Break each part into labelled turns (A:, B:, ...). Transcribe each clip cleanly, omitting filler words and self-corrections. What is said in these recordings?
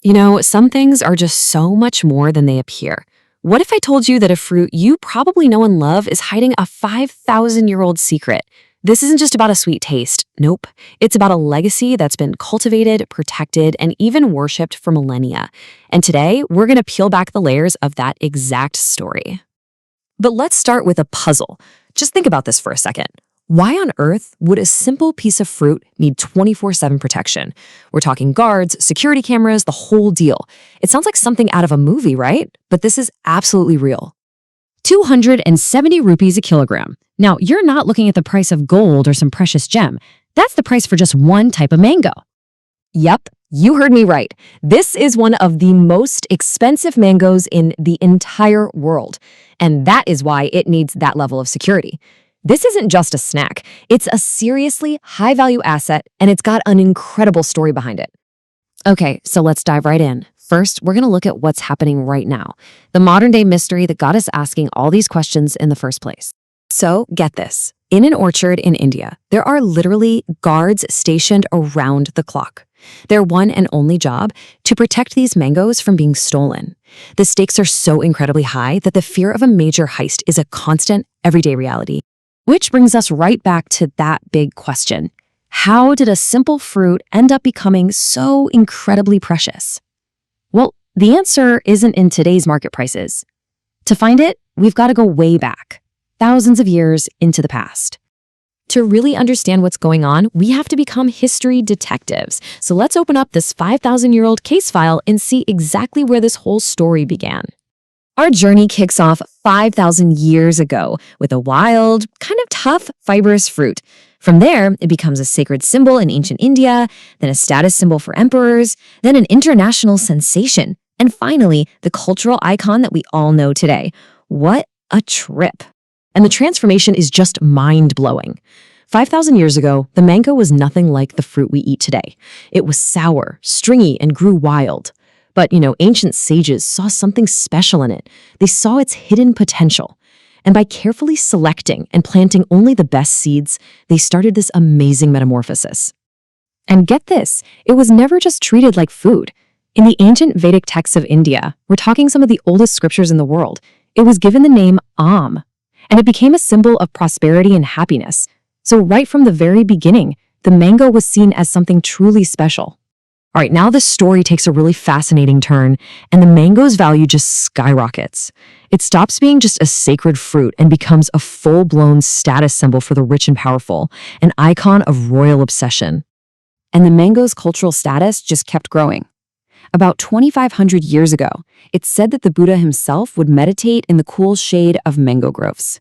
A: You know, some things are just so much more than they appear. What if I told you that a fruit you probably know and love is hiding a 5,000-year-old secret? This isn't just about a sweet taste. Nope. It's about a legacy that's been cultivated, protected, and even worshipped for millennia. And today, we're going to peel back the layers of that exact story. But let's start with a puzzle. Just think about this for a second. Why on earth would a simple piece of fruit need 24/7 protection? We're talking guards, security cameras, the whole deal. It sounds like something out of a movie, right? But this is absolutely real. 270 rupees a kilogram. Now, you're not looking at the price of gold or some precious gem. That's the price for just one type of mango. Yep, you heard me right. This is one of the most expensive mangoes in the entire world. And that is why it needs that level of security. This isn't just a snack. It's a seriously high-value asset, and it's got an incredible story behind it. Okay, so let's dive right in. First, we're going to look at what's happening right now, the modern-day mystery that got us asking all these questions in the first place. So, get this. In an orchard in India, there are literally guards stationed around the clock. Their one and only job, to protect these mangoes from being stolen. The stakes are so incredibly high that the fear of a major heist is a constant, everyday reality. Which brings us right back to that big question. How did a simple fruit end up becoming so incredibly precious? Well, the answer isn't in today's market prices. To find it, we've got to go way back, thousands of years into the past. To really understand what's going on, we have to become history detectives. So let's open up this 5,000-year-old case file and see exactly where this whole story began. Our journey kicks off 5,000 years ago with a wild, kind of tough, fibrous fruit. From there, it becomes a sacred symbol in ancient India, then a status symbol for emperors, then an international sensation, and finally, the cultural icon that we all know today. What a trip! And the transformation is just mind-blowing. 5,000 years ago, the mango was nothing like the fruit we eat today. It was sour, stringy, and grew wild. But, ancient sages saw something special in it. They saw its hidden potential. And by carefully selecting and planting only the best seeds, they started this amazing metamorphosis. And get this, it was never just treated like food. In the ancient Vedic texts of India, we're talking some of the oldest scriptures in the world, it was given the name Am, and it became a symbol of prosperity and happiness. So right from the very beginning, the mango was seen as something truly special. All right, now the story takes a really fascinating turn, and the mango's value just skyrockets. It stops being just a sacred fruit and becomes a full-blown status symbol for the rich and powerful, an icon of royal obsession. And the mango's cultural status just kept growing. About 2,500 years ago, it's said that the Buddha himself would meditate in the cool shade of mango groves.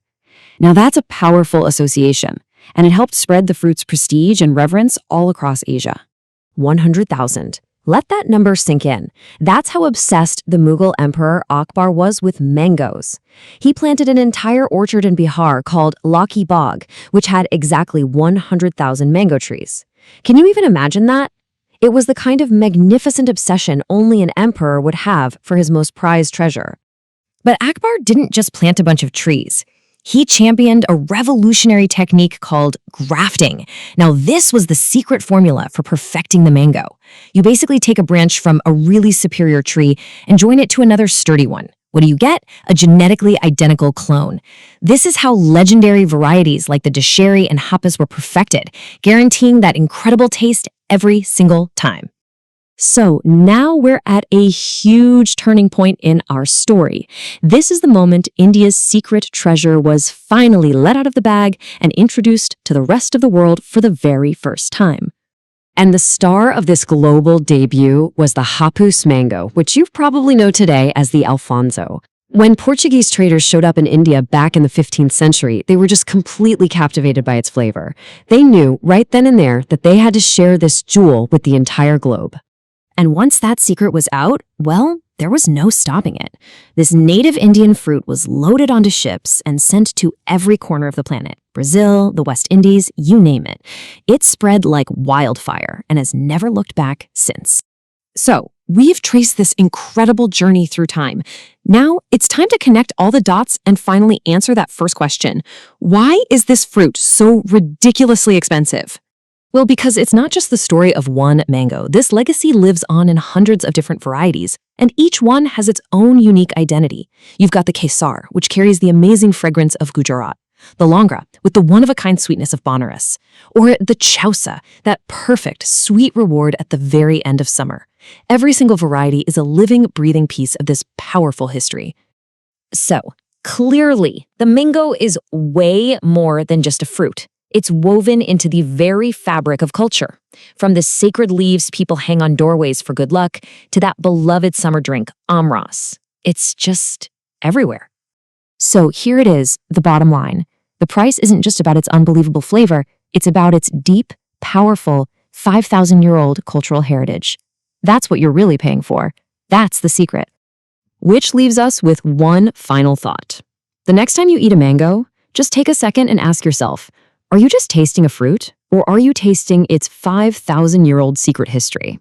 A: Now that's a powerful association, and it helped spread the fruit's prestige and reverence all across Asia. 100,000. Let that number sink in. That's how obsessed the Mughal Emperor Akbar was with mangoes. He planted an entire orchard in Bihar called Laki Bagh, which had exactly 100,000 mango trees. Can you even imagine that? It was the kind of magnificent obsession only an emperor would have for his most prized treasure. But Akbar didn't just plant a bunch of trees. He championed a revolutionary technique called grafting. Now, this was the secret formula for perfecting the mango. You basically take a branch from a really superior tree and join it to another sturdy one. What do you get? A genetically identical clone. This is how legendary varieties like the dasheri and hapas were perfected, guaranteeing that incredible taste every single time. So now we're at a huge turning point in our story. This is the moment India's secret treasure was finally let out of the bag and introduced to the rest of the world for the very first time. And the star of this global debut was the Hapus mango, which you probably know today as the Alphonso. When Portuguese traders showed up in India back in the 15th century, they were just completely captivated by its flavor. They knew right then and there that they had to share this jewel with the entire globe. And once that secret was out, well, there was no stopping it. This native Indian fruit was loaded onto ships and sent to every corner of the planet. Brazil, the West Indies, you name it. It spread like wildfire and has never looked back since. So, we've traced this incredible journey through time. Now, it's time to connect all the dots and finally answer that first question. Why is this fruit so ridiculously expensive? Well, because it's not just the story of one mango. This legacy lives on in hundreds of different varieties, and each one has its own unique identity. You've got the Kesar, which carries the amazing fragrance of Gujarat, the Langra, with the one-of-a-kind sweetness of Banaras, or the Chausa, that perfect, sweet reward at the very end of summer. Every single variety is a living, breathing piece of this powerful history. So, clearly, the mango is way more than just a fruit. It's woven into the very fabric of culture. From the sacred leaves people hang on doorways for good luck to that beloved summer drink, amras. It's just everywhere. So here it is, the bottom line. The price isn't just about its unbelievable flavor, it's about its deep, powerful, 5,000-year-old cultural heritage. That's what you're really paying for. That's the secret. Which leaves us with one final thought. The next time you eat a mango, just take a second and ask yourself, are you just tasting a fruit, or are you tasting its 5,000-year-old secret history?